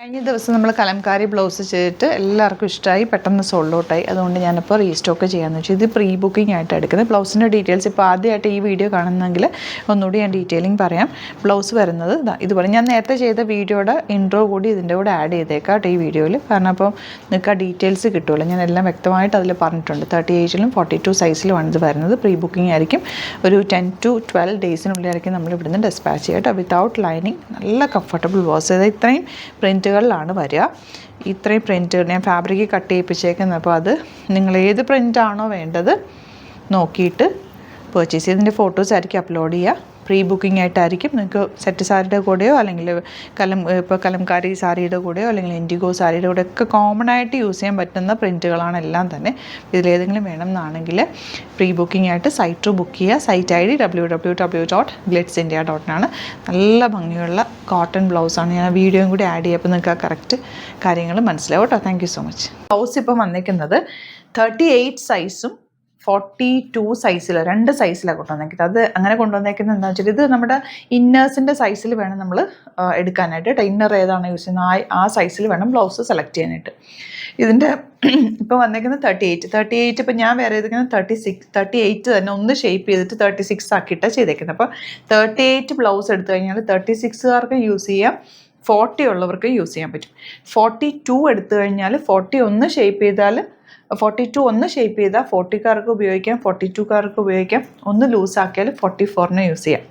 കഴിഞ്ഞ ദിവസം നമ്മൾ കലംകാരി ബ്ലൗസ് ചെയ്തിട്ട് എല്ലാവർക്കും ഇഷ്ടമായി, പെട്ടെന്ന് സോൾഡ് ഔട്ടായി. അതുകൊണ്ട് ഞാനിപ്പോൾ റീസ്റ്റോക്ക് ചെയ്യാമെന്ന് വെച്ചാൽ ഇത് പ്രീ ബുക്കിംഗ് ആയിട്ട് എടുക്കുന്നത്. ബ്ലൗസിൻ്റെ ഡീറ്റെയിൽസ് ഇപ്പോൾ ആദ്യമായിട്ട് ഈ വീഡിയോ കാണുന്നെങ്കിൽ ഒന്നുകൂടി ഞാൻ ഡീറ്റെയിലിംഗ് പറയാം. ബ്ലൗസ് വരുന്നത് ഇതുപോലെ ഞാൻ നേരത്തെ ചെയ്ത വീഡിയോയുടെ ഇൻട്രോ കൂടി ഇതിൻ്റെ കൂടെ ആഡ് ചെയ്തേക്കാം ഈ വീഡിയോയിൽ. കാരണം അപ്പോൾ നിങ്ങൾക്ക് ആ ഡീറ്റെയിൽസ് കിട്ടുമല്ലോ. ഞാൻ എല്ലാം വ്യക്തമായിട്ട് അതിൽ പറഞ്ഞിട്ടുണ്ട്. 38-ലും 42 സൈസിലുമാണ് ഇത് വരുന്നത്. പ്രീ ബുക്കിംഗ് ആയിരിക്കും. ഒരു 10 to 12 ഡേയ്സിനുള്ളിലായിരിക്കും നമ്മൾ ഇവിടുന്ന് ഡിസ്പാച്ച് ചെയ്യട്ടെ. വിത്തൗട്ട് ലൈനിങ് നല്ല കംഫർട്ടബിൾ വാഷ് ചെയ്ത് ഇത്രയും പ്രിൻറ്റുകളിലാണ് വരിക. ഇത്രയും പ്രിൻറ്റുകൾ ഞാൻ ഫാബ്രിക് കട്ട് ചെയ്യിപ്പിച്ചേക്കുന്നത്. അപ്പോൾ അത് നിങ്ങൾ ഏത് പ്രിൻ്റാണോ വേണ്ടത് നോക്കിയിട്ട് പർച്ചേസ് ചെയ്തതിൻ്റെ ഫോട്ടോസ് ആയിരിക്കും അപ്ലോഡ് ചെയ്യുക. പ്രീ ബുക്കിംഗ് ആയിട്ടായിരിക്കും. നിങ്ങൾക്ക് സെറ്റ് സാരിയുടെ കൂടെയോ അല്ലെങ്കിൽ ഇപ്പോൾ കലംകാരി സാരിയുടെ കൂടെയോ അല്ലെങ്കിൽ ഇൻഡിഗോ സാരിയുടെ കൂടെ ഒക്കെ കോമൺ ആയിട്ട് യൂസ് ചെയ്യാൻ പറ്റുന്ന പ്രിൻറ്റുകളാണ് എല്ലാം തന്നെ. ഇതിലേതെങ്കിലും വേണമെന്നാണെങ്കിൽ പ്രീ ബുക്കിംഗ് ആയിട്ട് സൈറ്റ് ത്രൂ ബുക്ക് ചെയ്യുക. സൈറ്റ് ഐ ഡി www.glitzindia.in ആണ്. നല്ല ഭംഗിയുള്ള കോട്ടൺ ബ്ലൗസാണ്. ഞാൻ വീഡിയോയും കൂടി ആഡ് ചെയ്യുമ്പോൾ നിങ്ങൾക്ക് ആ കറക്റ്റ് കാര്യങ്ങൾ മനസ്സിലാവും കേട്ടോ. Thank you so much. Blouse ഇപ്പം വന്നിരിക്കുന്നത് 38 സൈസും 42 സൈസിലോ 2 സൈസിലാണ് കൊണ്ടുവന്നേക്കുന്നത്. അത് അങ്ങനെ കൊണ്ടുവന്നേക്കുന്നത് എന്താണെന്ന് വെച്ചാൽ ഇത് നമ്മുടെ ഇന്നേഴ്സിൻ്റെ സൈസിൽ വേണം നമ്മൾ എടുക്കാനായിട്ട്. ഇന്നർ ഏതാണ് യൂസ് ചെയ്യുന്നത് ആ സൈസിൽ വേണം ബ്ലൗസ് സെലക്ട് ചെയ്യാനായിട്ട്. ഇതിൻ്റെ ഇപ്പോൾ വന്നേക്കുന്നത് 38 ഇപ്പോൾ ഞാൻ വേറെ ചെയ്തിരിക്കുന്നത് 38 തന്നെ ഒന്ന് ഷേപ്പ് ചെയ്തിട്ട് 36 ആക്കിയിട്ടാണ് ചെയ്തേക്കുന്നത്. അപ്പോൾ 38 ബ്ലൗസ് എടുത്തു കഴിഞ്ഞാൽ 36കാർക്ക് യൂസ് ചെയ്യാം, 40 ഉള്ളവർക്ക് യൂസ് ചെയ്യാൻ പറ്റും. 42 എടുത്തു കഴിഞ്ഞാൽ 40 ഒന്ന് ഷേപ്പ് ചെയ്താൽ 42 ഒന്ന് ഷേപ്പ് ചെയ്താൽ 40കാർക്ക് ഉപയോഗിക്കാം, 42കാർക്ക് ഉപയോഗിക്കാം. ഒന്ന് ലൂസാക്കിയാൽ 44ന് യൂസ് ചെയ്യാം.